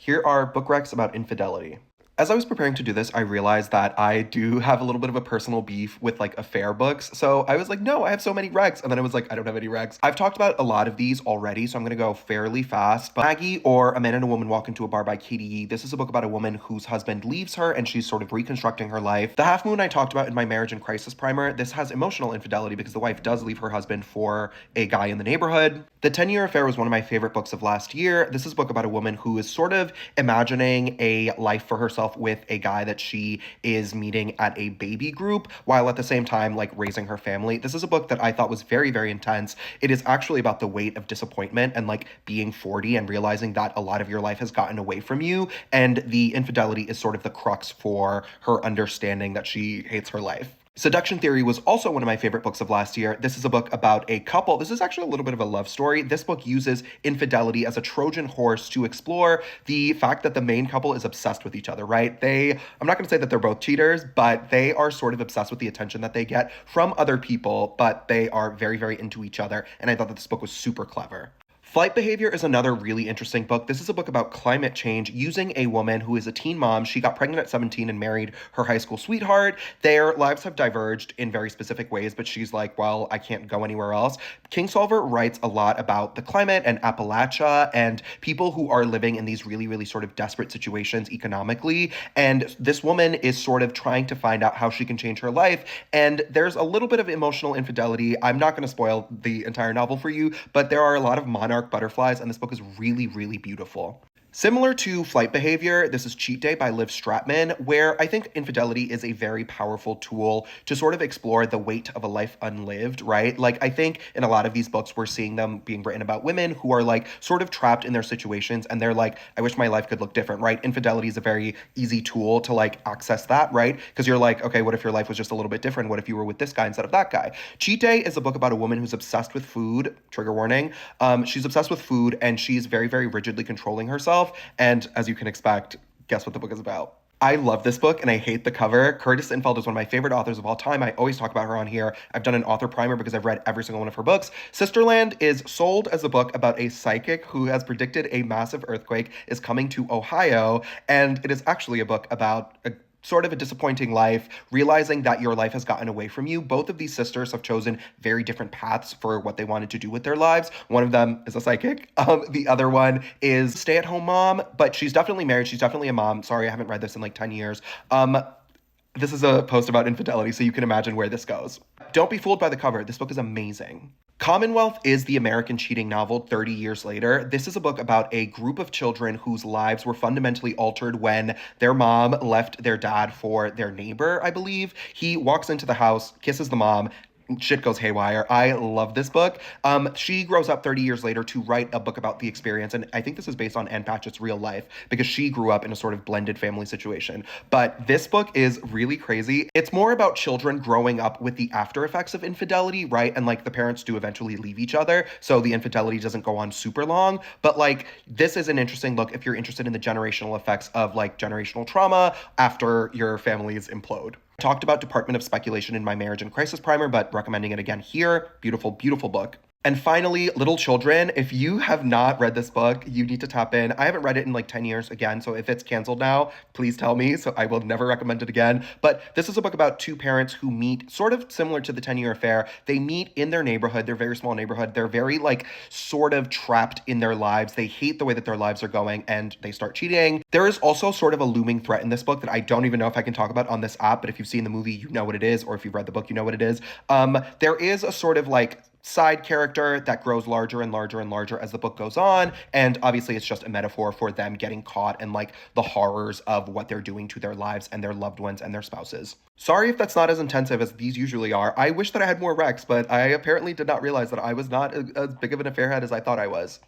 Here are book recs about infidelity. As I was preparing to do this, I realized that I do have a little bit of a personal beef with like affair books. So I was like, no, I have so many recs. And then I was like, I don't have any recs. I've talked about a lot of these already, so I'm gonna go fairly fast. But Maggie, or A Man and a Woman Walk into a Bar by Katie Yee. This is a book about a woman whose husband leaves her and she's sort of reconstructing her life. The Half Moon I talked about in my marriage and crisis primer. This has emotional infidelity because the wife does leave her husband for a guy in the neighborhood. The 10-Year Affair was one of my favorite books of last year. This is a book about a woman who is sort of imagining a life for herself with a guy that she is meeting at a baby group while at the same time like raising her family. This is a book that I thought was very, very intense. It is actually about the weight of disappointment and like being 40 and realizing that a lot of your life has gotten away from you. And the infidelity is sort of the crux for her understanding that she hates her life. Seduction Theory was also one of my favorite books of last year. This is a book about a couple. This is actually a little bit of a love story. This book uses infidelity as a Trojan horse to explore the fact that the main couple is obsessed with each other, right? I'm not going to say that they're both cheaters, but they are sort of obsessed with the attention that they get from other people, but they are very, very into each other. And I thought that this book was super clever. Flight Behavior is another really interesting book. This is a book about climate change using a woman who is a teen mom. She got pregnant at 17 and married her high school sweetheart. Their lives have diverged in very specific ways, but she's like, well, I can't go anywhere else. Kingsolver writes a lot about the climate and Appalachia and people who are living in these really, really sort of desperate situations economically. And this woman is sort of trying to find out how she can change her life. And there's a little bit of emotional infidelity. I'm not going to spoil the entire novel for you, but there are a lot of monarch butterflies, and this book is really, really beautiful. Similar to Flight Behavior, this is Cheat Day by Liv Stratman, where I think infidelity is a very powerful tool to sort of explore the weight of a life unlived, right? Like, I think in a lot of these books, we're seeing them being written about women who are like sort of trapped in their situations and they're like, I wish my life could look different, right? Infidelity is a very easy tool to like access that, right? Because you're like, okay, what if your life was just a little bit different? What if you were with this guy instead of that guy? Cheat Day is a book about a woman who's obsessed with food, trigger warning. She's obsessed with food and she's very, very rigidly controlling herself. And as you can expect, guess what the book is about? I love this book and I hate the cover. Curtis Infeld is one of my favorite authors of all time. I always talk about her on here. I've done an author primer because I've read every single one of her books. Sisterland is sold as a book about a psychic who has predicted a massive earthquake is coming to Ohio. And it is actually a book about a sort of a disappointing life, realizing that your life has gotten away from you. Both of these sisters have chosen very different paths for what they wanted to do with their lives. One of them is a psychic. The other one is stay-at-home mom, but she's definitely married. She's definitely a mom. Sorry, I haven't read this in like 10 years. This is a post about infidelity, so you can imagine where this goes. Don't be fooled by the cover. This book is amazing. Commonwealth is the American cheating novel 30 years later. This is a book about a group of children whose lives were fundamentally altered when their mom left their dad for their neighbor, I believe. He walks into the house, kisses the mom, shit goes haywire. I love this book. She grows up 30 years later to write a book about the experience, and I think this is based on Ann Patchett's real life because she grew up in a sort of blended family situation. But this book is really crazy. It's more about children growing up with the after effects of infidelity, right? And like the parents do eventually leave each other, so the infidelity doesn't go on super long. But like this is an interesting look if you're interested in the generational effects of like generational trauma after your families implode. Talked about Department of Speculation in my marriage and crisis primer, but recommending it again here. Beautiful, beautiful book. And finally, Little Children. If you have not read this book, you need to tap in. I haven't read it in like 10 years again, so if it's canceled now, please tell me, so I will never recommend it again. But this is a book about two parents who meet sort of similar to the 10-Year Affair. They meet in their neighborhood, their very small neighborhood. They're very like sort of trapped in their lives. They hate the way that their lives are going and they start cheating. There is also sort of a looming threat in this book that I don't even know if I can talk about on this app, but if you've seen the movie, you know what it is, or if you've read the book, you know what it is. There is a sort of like side character that grows larger and larger and larger as the book goes on. And obviously it's just a metaphor for them getting caught and like the horrors of what they're doing to their lives and their loved ones and their spouses. Sorry if that's not as intensive as these usually are. I wish that I had more recs, but I apparently did not realize that I was not as big of an affairhead as I thought I was.